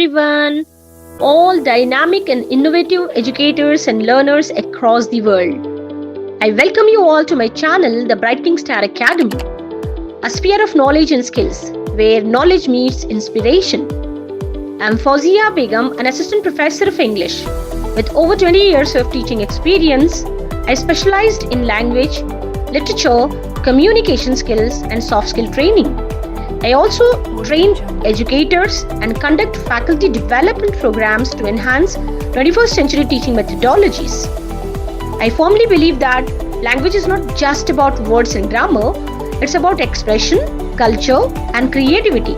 everyone, all dynamic and innovative educators and learners across the world. I welcome you all to my channel, the Brightening Star Academy, a sphere of knowledge and skills where knowledge meets inspiration. I'm Fauzia Begum, an assistant professor of English. With over 20 years of teaching experience, I specialized in language, literature, communication skills, and soft skill training. I also train educators and conduct faculty development programs to enhance 21st century teaching methodologies. I firmly believe that language is not just about words and grammar, it's about expression, culture, and creativity.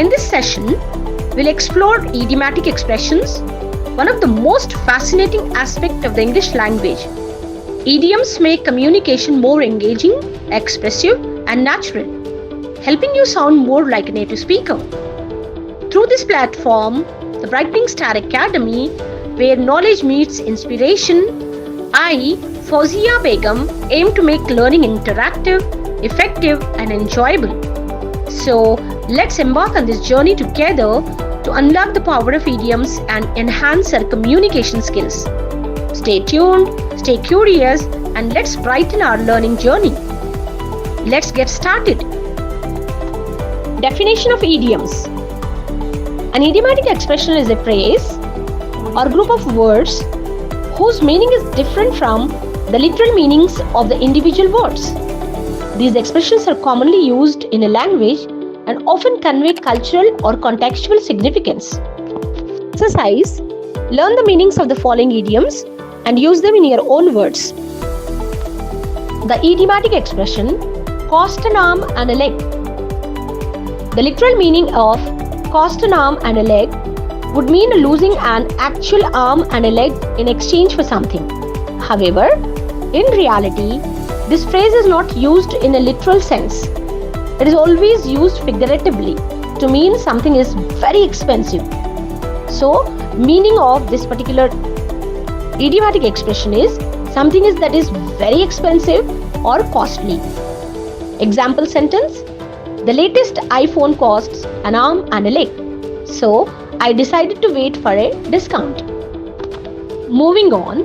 In this session, we'll explore idiomatic expressions, one of the most fascinating aspects of the English language. Idioms make communication more engaging, expressive, and natural, helping you sound more like a native speaker. Through this platform, the Brightening Star Academy, where knowledge meets inspiration, I, Fauzia Begum, aim to make learning interactive, effective, and enjoyable. So, let's embark on this journey together to unlock the power of idioms and enhance our communication skills. Stay tuned, stay curious, and let's brighten our learning journey. Let's get started. Definition of idioms. An idiomatic expression is a phrase or group of words whose meaning is different from the literal meanings of the individual words. These expressions are commonly used in a language and often convey cultural or contextual significance. Exercise. Learn the meanings of the following idioms and use them in your own words. The idiomatic expression, cost an arm and a leg. The literal meaning of cost an arm and a leg would mean losing an actual arm and a leg in exchange for something. However, in reality, this phrase is not used in a literal sense. It is always used figuratively to mean something is very expensive. So, meaning of this particular idiomatic expression is something that is very expensive or costly. Example sentence: the latest iPhone costs an arm and a leg, so I decided to wait for a discount. Moving on,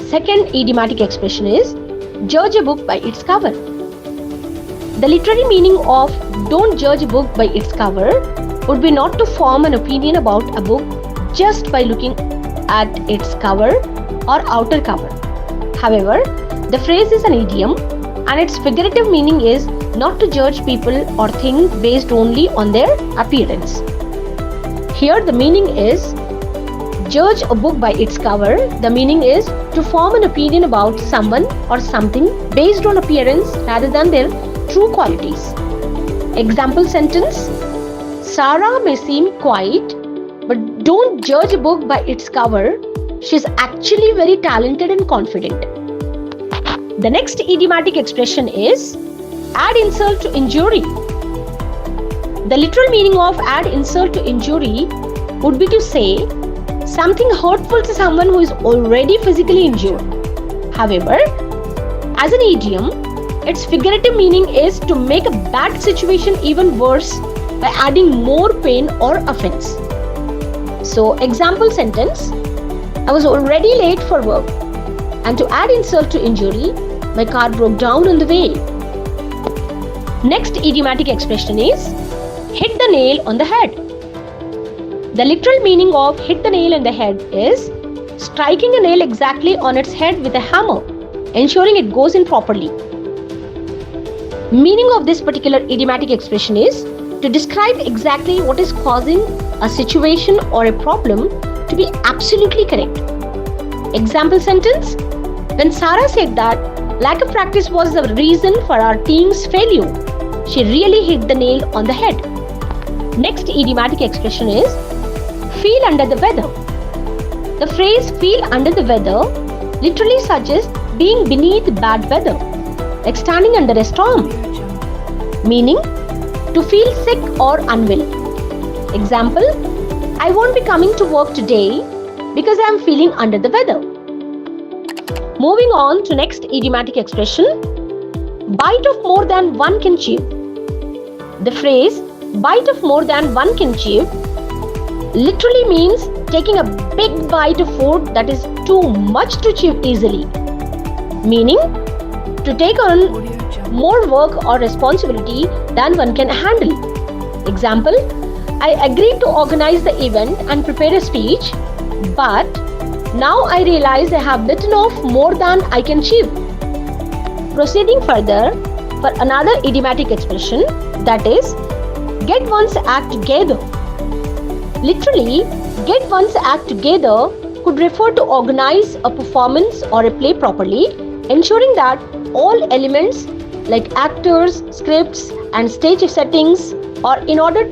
second idiomatic expression is judge a book by its cover. The literary meaning of don't judge a book by its cover would be not to form an opinion about a book just by looking at its cover or outer cover. However, the phrase is an idiom and its figurative meaning is not to judge people or things based only on their appearance. Here the meaning is judge a book by its cover. The meaning is to form an opinion about someone or something based on appearance rather than their true qualities. Example sentence: Sarah may seem quiet, but don't judge a book by its cover. She's actually very talented and confident. The next idiomatic expression is add insult to injury. The literal meaning of add insult to injury would be to say something hurtful to someone who is already physically injured. However, as an idiom, its figurative meaning is to make a bad situation even worse by adding more pain or offense. So, example sentence: I was already late for work, and to add insult to injury, my car broke down on the way. Next idiomatic expression is hit the nail on the head. The literal meaning of hit the nail on the head is striking a nail exactly on its head with a hammer, ensuring it goes in properly. Meaning of this particular idiomatic expression is to describe exactly what is causing a situation or a problem to be absolutely correct. Example sentence: when Sarah said that lack of practice was the reason for our team's failure, she really hit the nail on the head. Next idiomatic expression is feel under the weather. The phrase feel under the weather literally suggests being beneath bad weather, like standing under a storm, meaning to feel sick or unwell. Example: I won't be coming to work today because I am feeling under the weather. Moving on to next idiomatic expression, bite of more than one can chew. The phrase bite of more than one can chew literally means taking a big bite of food that is too much to chew easily, meaning to take on more work or responsibility than one can handle. Example, I agreed to organize the event and prepare a speech, but now I realize I have bitten off more than I can chew. Proceeding further for another idiomatic expression, that is, get one's act together. Literally, get one's act together could refer to organize a performance or a play properly, ensuring that all elements like actors, scripts, and stage settings are in order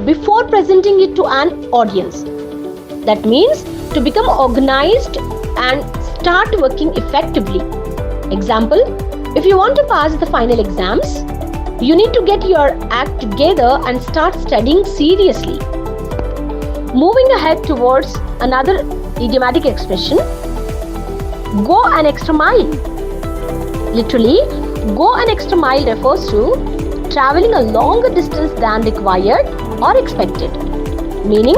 before presenting it to an audience. That means to become organized and start working effectively. Example, if you want to pass the final exams, you need to get your act together and start studying seriously. Moving ahead towards another idiomatic expression, go an extra mile. Literally, go an extra mile refers to traveling a longer distance than required or expected, meaning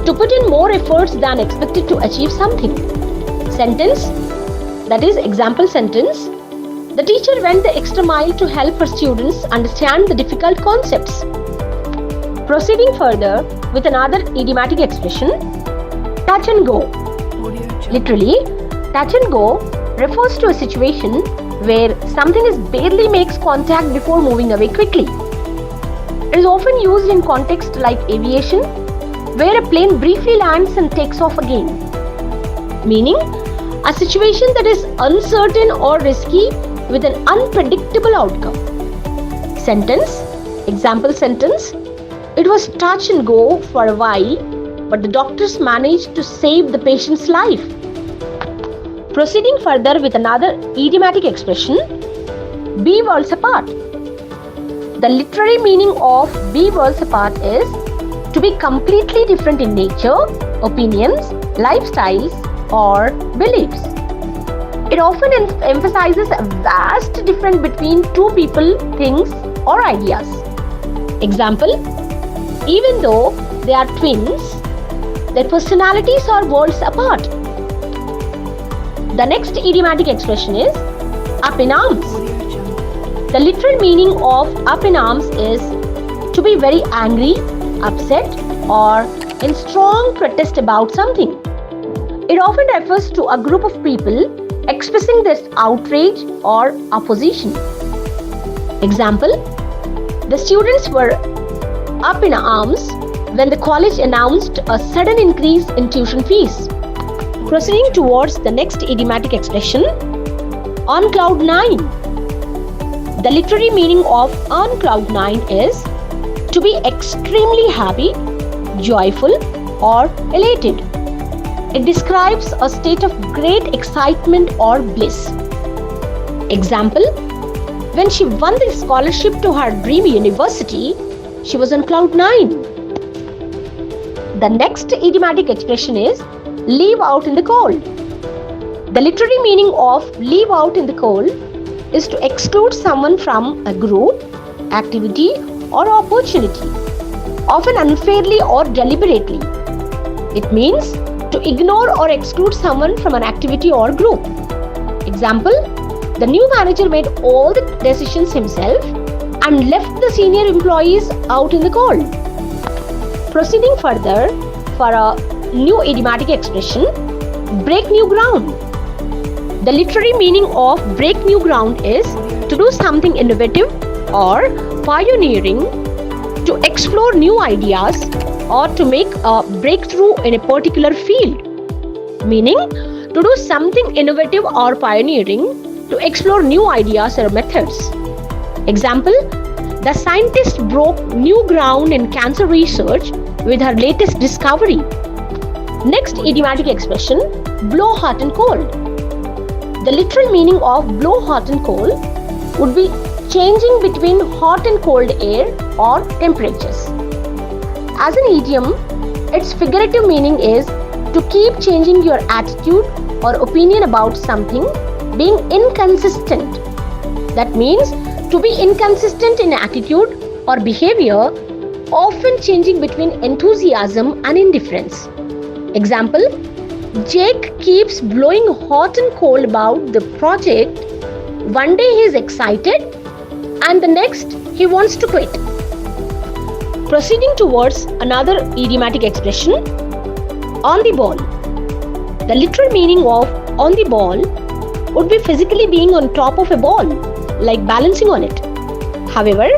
to put in more efforts than expected to achieve something. Sentence, that is example sentence, the teacher went the extra mile to help her students understand the difficult concepts. Proceeding further with another idiomatic expression, touch and go. Literally, touch and go refers to a situation where something barely makes contact before moving away quickly. It is often used in contexts like aviation, where a plane briefly lands and takes off again, meaning a situation that is uncertain or risky with an unpredictable outcome. Sentence, example sentence, it was touch and go for a while, but the doctors managed to save the patient's life. Proceeding further with another idiomatic expression, be worlds apart. The literary meaning of be worlds apart is to be completely different in nature, opinions, lifestyles, or beliefs. It often emphasizes a vast difference between two people, things, or ideas. Example, even though they are twins, their personalities are worlds apart. The next idiomatic expression is up in arms. The literal meaning of up in arms is to be very angry, upset, or in strong protest about something. It often refers to a group of people expressing their outrage or opposition. Example, the students were up in arms when the college announced a sudden increase in tuition fees. Proceeding towards the next idiomatic expression, on cloud nine. The literary meaning of on cloud nine is to be extremely happy, joyful, or elated. It describes a state of great excitement or bliss. Example, when she won the scholarship to her dream university, she was on cloud nine. The next idiomatic expression is leave out in the cold. The literary meaning of leave out in the cold is to exclude someone from a group, activity, or opportunity, often unfairly or deliberately. It means to ignore or exclude someone from an activity or group. Example, the new manager made all the decisions himself and left the senior employees out in the cold. Proceeding further for a new idiomatic expression, break new ground. The literary meaning of break new ground is to do something innovative or pioneering, to explore new ideas, or to make a breakthrough in a particular field. Meaning, to do something innovative or pioneering, to explore new ideas or methods. Example, the scientist broke new ground in cancer research with her latest discovery. Next idiomatic expression, blow hot and cold. The literal meaning of blow hot and cold would be changing between hot and cold air or temperatures. As an idiom, its figurative meaning is to keep changing your attitude or opinion about something, being inconsistent. That means to be inconsistent in attitude or behavior often changing between enthusiasm and indifference. Example, Jake keeps blowing hot and cold about the project. One day he is excited and the next he wants to quit. Proceeding towards another idiomatic expression, on the ball. The literal meaning of on the ball would be physically being on top of a ball, like balancing on it. However,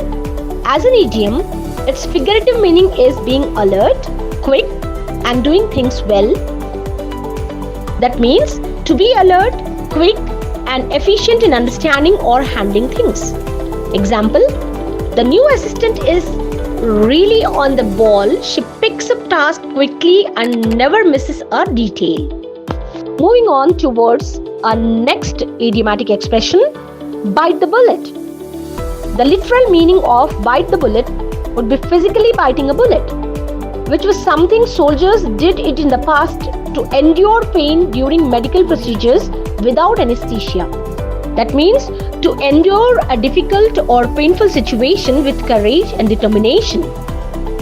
as an idiom, its figurative meaning is being alert, quick, and doing things well. That means to be alert, quick, and efficient in understanding or handling things. Example, the new assistant is really on the ball. She picks up tasks quickly and never misses a detail. Moving on towards our next idiomatic expression, bite the bullet. The literal meaning of bite the bullet would be physically biting a bullet, which was something soldiers did it in the past to endure pain during medical procedures without anesthesia. That means to endure a difficult or painful situation with courage and determination.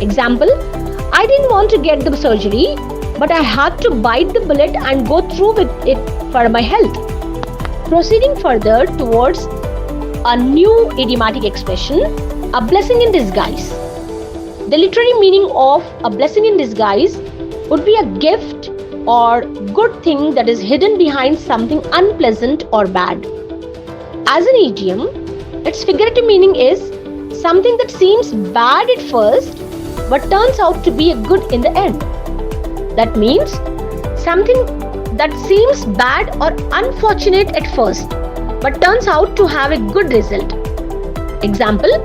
Example, I didn't want to get the surgery, but I had to bite the bullet and go through with it for my health. Proceeding further towards a new idiomatic expression, a blessing in disguise. The literary meaning of a blessing in disguise would be a gift or good thing that is hidden behind something unpleasant or bad. As an idiom, its figurative meaning is something that seems bad at first but turns out to be a good in the end. That means something that seems bad or unfortunate at first but turns out to have a good result. Example,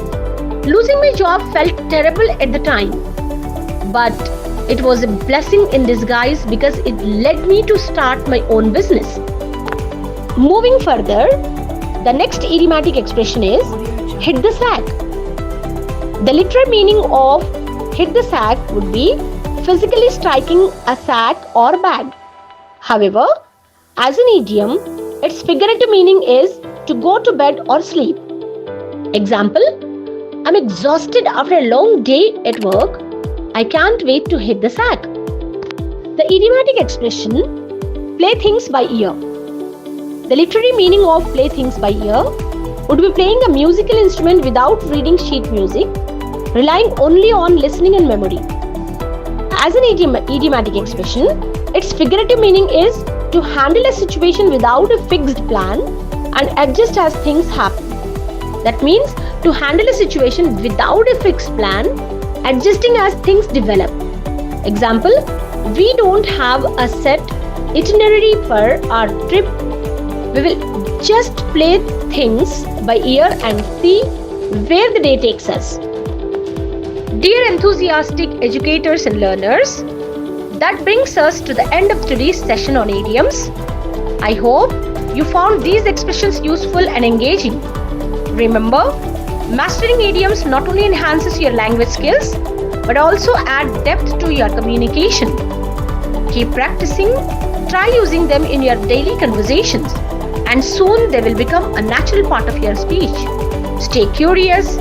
losing my job felt terrible at the time, but it was a blessing in disguise because it led me to start my own business. Moving further, the next idiomatic expression is hit the sack. The literal meaning of hit the sack would be physically striking a sack or bag. However, as an idiom, its figurative meaning is to go to bed or sleep. Example, I'm exhausted after a long day at work. I can't wait to hit the sack. The idiomatic expression play things by ear. The literary meaning of play things by ear would be playing a musical instrument without reading sheet music, relying only on listening and memory. As an idiomatic expression, its figurative meaning is to handle a situation without a fixed plan and adjust as things happen. That means to handle a situation without a fixed plan, adjusting as things develop. Example, we don't have a set itinerary for our trip. We will just play things by ear and see where the day takes us. Dear enthusiastic educators and learners, that brings us to the end of today's session on idioms. I hope you found these expressions useful and engaging. Remember, mastering idioms not only enhances your language skills, but also add depth to your communication. Keep practicing, try using them in your daily conversations, and soon they will become a natural part of your speech. Stay curious,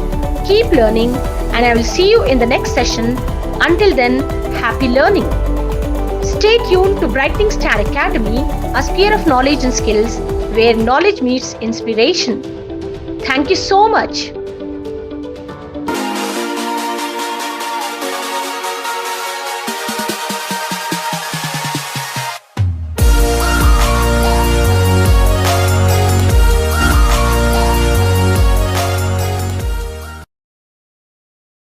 keep learning, and I will see you in the next session. Until then, happy learning. Stay tuned to Brightening Star Academy, a sphere of knowledge and skills where knowledge meets inspiration. Thank you so much.